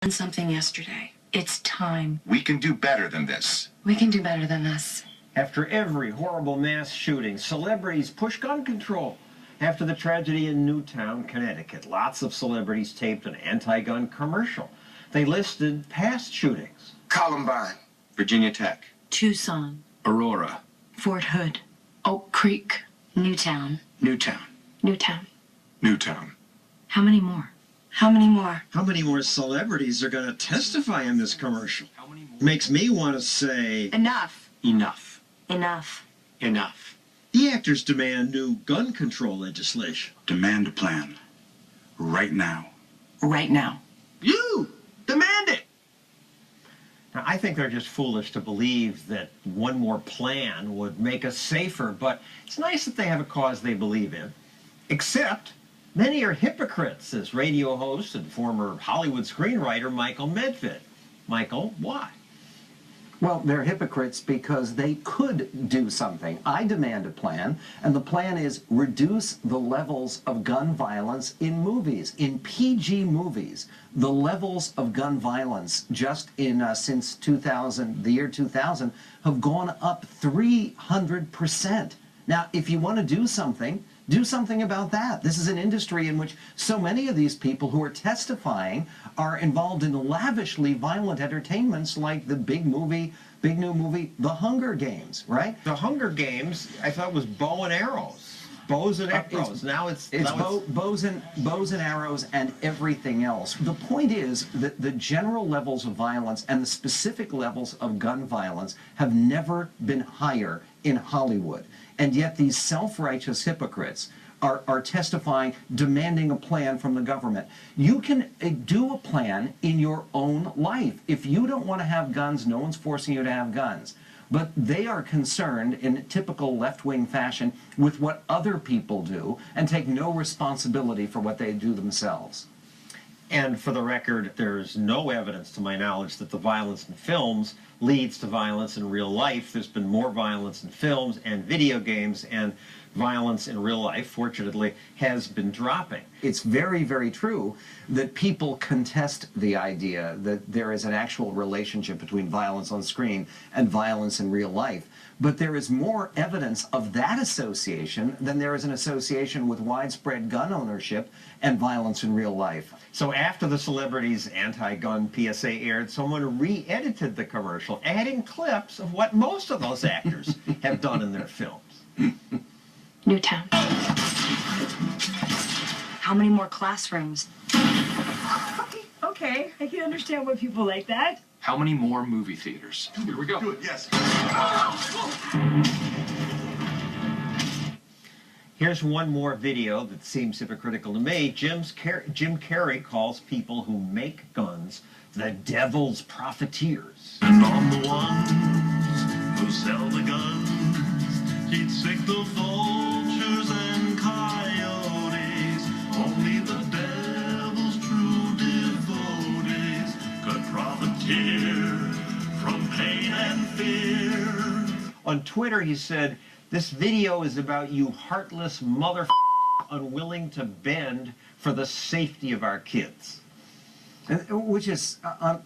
done something yesterday. It's time. We can do better than this. We can do better than this. After every horrible mass shooting, celebrities push gun control. After the tragedy in Newtown, Connecticut, lots of celebrities taped an anti-gun commercial. They listed past shootings. Columbine, Virginia Tech, Tucson, Aurora, Fort Hood, Oak Creek, Newtown, Newtown, Newtown. Newtown. How many more? How many more? How many more celebrities are going to testify in this commercial? Makes me want to say... Enough. Enough. Enough. Enough. The actors demand new gun control legislation. Demand a plan. Right now. Right now. You! Demand it! Now, I think they're just foolish to believe that one more plan would make us safer, but it's nice that they have a cause they believe in. Except, many are hypocrites, as radio host and former Hollywood screenwriter Michael Medved. Michael, why? Well, they're hypocrites because they could do something. I demand a plan, and the plan is reduce the levels of gun violence in movies. In PG movies, the levels of gun violence just in since 2000, the year 2000, have gone up 300%. Now, if you want to do something about that. This is an industry in which so many of these people who are testifying are involved in lavishly violent entertainments like the big new movie, The Hunger Games, right? The Hunger Games, I thought, was bow and arrows. Bows and arrows. Now it's bows and arrows and everything else. The point is that the general levels of violence and the specific levels of gun violence have never been higher in Hollywood. And yet these self-righteous hypocrites are testifying, demanding a plan from the government. You can do a plan in your own life. If you don't want to have guns, no one's forcing you to have guns. But they are concerned in typical left-wing fashion with what other people do and take no responsibility for what they do themselves. And for the record, there's no evidence, to my knowledge, that the violence in films leads to violence in real life. There's been more violence in films and video games, and violence in real life, fortunately, has been dropping. It's very, very true that people contest the idea that there is an actual relationship between violence on screen and violence in real life. But there is more evidence of that association than there is an association with widespread gun ownership and violence in real life. So after the celebrities' anti-gun PSA aired, someone re-edited the commercial, adding clips of what most of those actors have done in their films. Newtown. How many more classrooms? Okay, I can understand why people like that. How many more movie theaters? Here we go. Good, yes. Here's one more video that seems hypocritical to me. Jim Carrey calls people who make guns the devil's profiteers. And on the ones who sell the guns, he'd sick the vultures and coyotes. Only the devil's true devotees could profiteer from pain and fear. On Twitter, he said, "This video is about you heartless unwilling to bend for the safety of our kids." Which is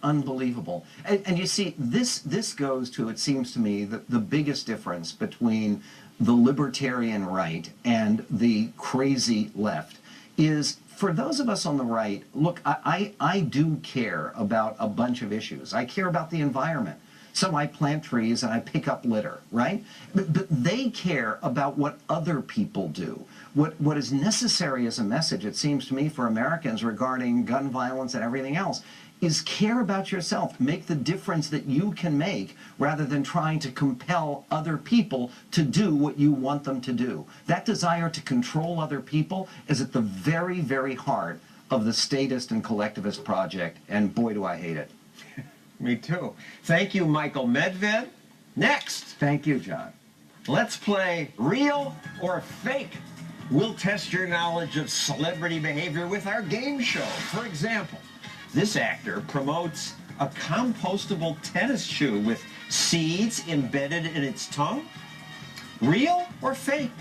unbelievable. And you see, this goes to, it seems to me, the biggest difference between the libertarian right and the crazy left is, for those of us on the right, look, I do care about a bunch of issues. I care about the environment. So I plant trees and I pick up litter, right? But they care about what other people do. What is necessary as a message, it seems to me, for Americans regarding gun violence and everything else, is care about yourself. Make the difference that you can make rather than trying to compel other people to do what you want them to do. That desire to control other people is at the very, very heart of the statist and collectivist project, and boy, do I hate it. Me too. Thank you, Michael Medved. Next. Thank you, John. Let's play Real or Fake. We'll test your knowledge of celebrity behavior with our game show. For example, this actor promotes a compostable tennis shoe with seeds embedded in its tongue. Real or fake?